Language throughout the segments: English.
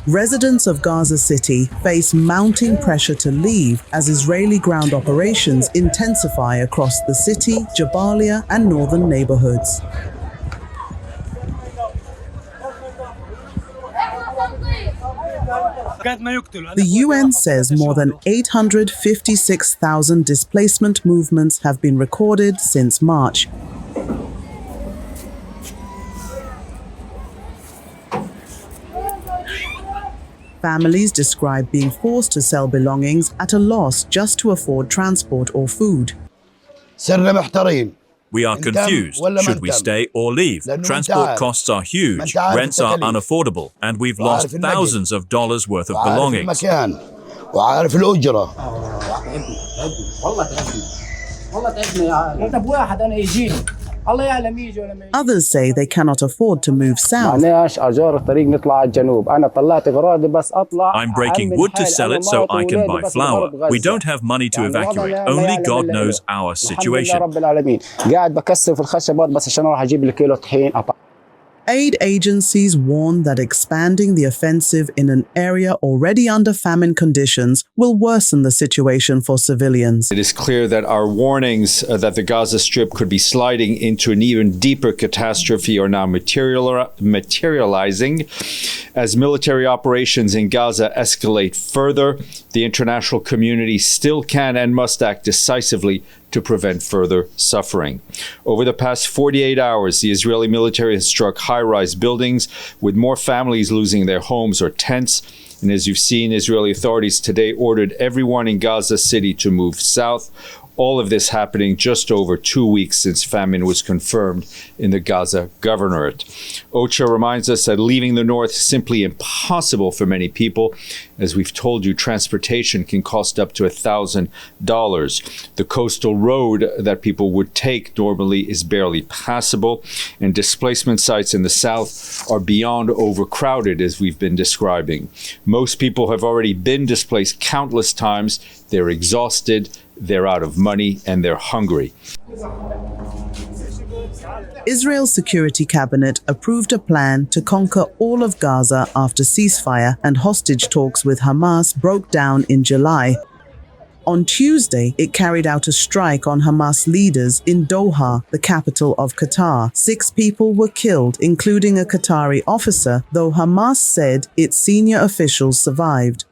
Residents of Gaza City face mounting pressure to leave as Israeli ground operations intensify across the city, Jabalia, and northern neighborhoods. The UN says more than 856,000 displacement movements have been recorded since March. Families describe being forced to sell belongings at a loss just to afford transport or food. We are confused. Should we stay or leave? Transport costs are huge, rents are unaffordable, and we've lost thousands of dollars worth of belongings. Others say they cannot afford to move south. I'm breaking wood to sell it so I can buy flour. We don't have money to evacuate. Only God knows our situation. Aid agencies warn that expanding the offensive in an area already under famine conditions will worsen the situation for civilians. It is clear that our warnings that the Gaza Strip could be sliding into an even deeper catastrophe are now materializing. As military operations in Gaza escalate further, the international community still can and must act decisively to prevent further suffering. Over the past 48 hours, the Israeli military has struck high-rise buildings, with more families losing their homes or tents. And as you've seen, Israeli authorities today ordered everyone in Gaza City to move south. All of this happening just over 2 weeks since famine was confirmed in the Gaza governorate. OCHA reminds us that leaving the north is simply impossible for many people. As we've told you, transportation can cost up to $1,000. The coastal road that people would take normally is barely passable, and displacement sites in the south are beyond overcrowded, as we've been describing. Most people have already been displaced countless times. They're exhausted, they're out of money, and they're hungry. Israel's security cabinet approved a plan to conquer all of Gaza after ceasefire and hostage talks with Hamas broke down in July. On Tuesday, it carried out a strike on Hamas leaders in Doha, the capital of Qatar. 6 people were killed, including a Qatari officer, though Hamas said its senior officials survived.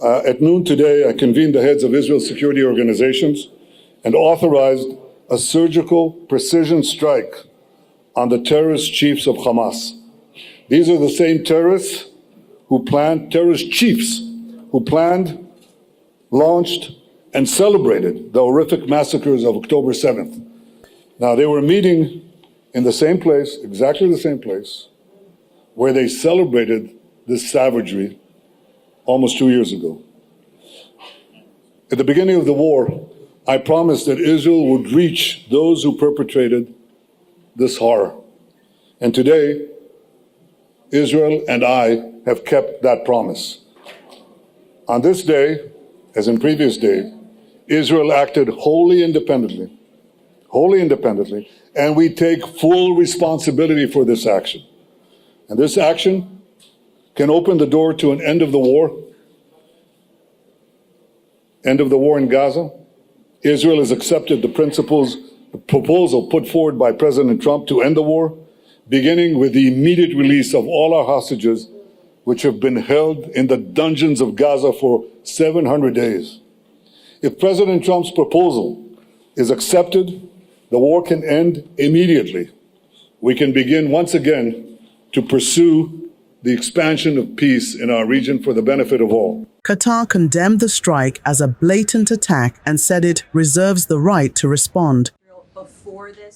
At noon today, I convened the heads of Israel's security organizations and authorized a surgical precision strike on the terrorist chiefs of Hamas. These are the same terrorist chiefs who planned, launched, and celebrated the horrific massacres of October 7th. Now, they were meeting in the same place, exactly the same place, where they celebrated this savagery almost 2 years ago. At the beginning of the war, I promised that Israel would reach those who perpetrated this horror. And today, Israel and I have kept that promise. On this day, as in previous days, Israel acted wholly independently, and we take full responsibility for this action. And this action can open the door to an end of the war in Gaza. Israel has accepted the proposal put forward by President Trump to end the war, beginning with the immediate release of all our hostages, which have been held in the dungeons of Gaza for 700 days. If President Trump's proposal is accepted, the war can end immediately. We can begin once again to pursue the expansion of peace in our region for the benefit of all. Qatar condemned the strike as a blatant attack and said it reserves the right to respond.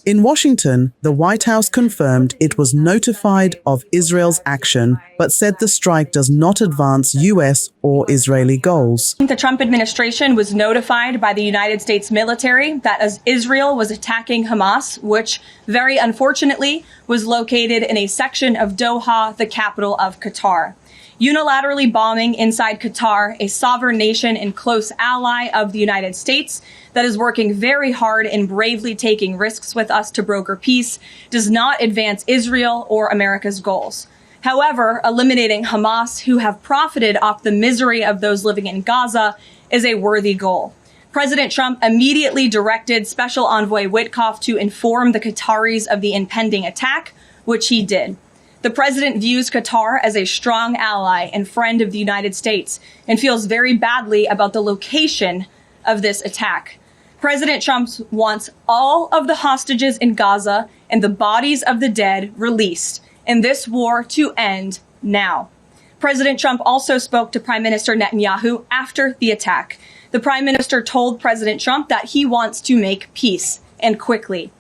In Washington, the White House confirmed it was notified of Israel's action, but said the strike does not advance U.S. or Israeli goals. The Trump administration was notified by the United States military that as Israel was attacking Hamas, which very unfortunately was located in a section of Doha, the capital of Qatar. Unilaterally bombing inside Qatar, a sovereign nation and close ally of the United States that is working very hard and bravely taking risks with us to broker peace, does not advance Israel or America's goals. However, eliminating Hamas, who have profited off the misery of those living in Gaza, is a worthy goal. President Trump immediately directed Special Envoy Witkoff to inform the Qataris of the impending attack, which he did. The president views Qatar as a strong ally and friend of the United States and feels very badly about the location of this attack. President Trump wants all of the hostages in Gaza and the bodies of the dead released, and this war to end now. President Trump also spoke to Prime Minister Netanyahu after the attack. The Prime Minister told President Trump that he wants to make peace, and quickly.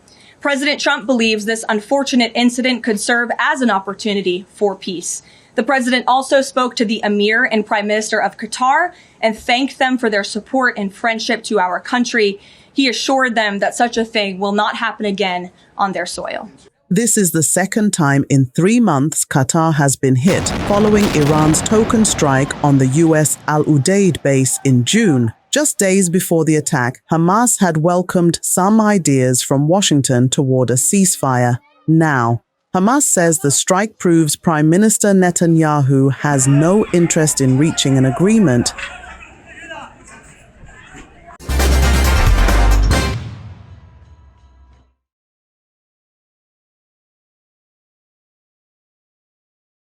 President Trump believes this unfortunate incident could serve as an opportunity for peace. The president also spoke to the Emir and Prime Minister of Qatar and thanked them for their support and friendship to our country. He assured them that such a thing will not happen again on their soil. This is the second time in 3 months Qatar has been hit, following Iran's token strike on the U.S. Al Udeid base in June. Just days before the attack, Hamas had welcomed some ideas from Washington toward a ceasefire. Now, Hamas says the strike proves Prime Minister Netanyahu has no interest in reaching an agreement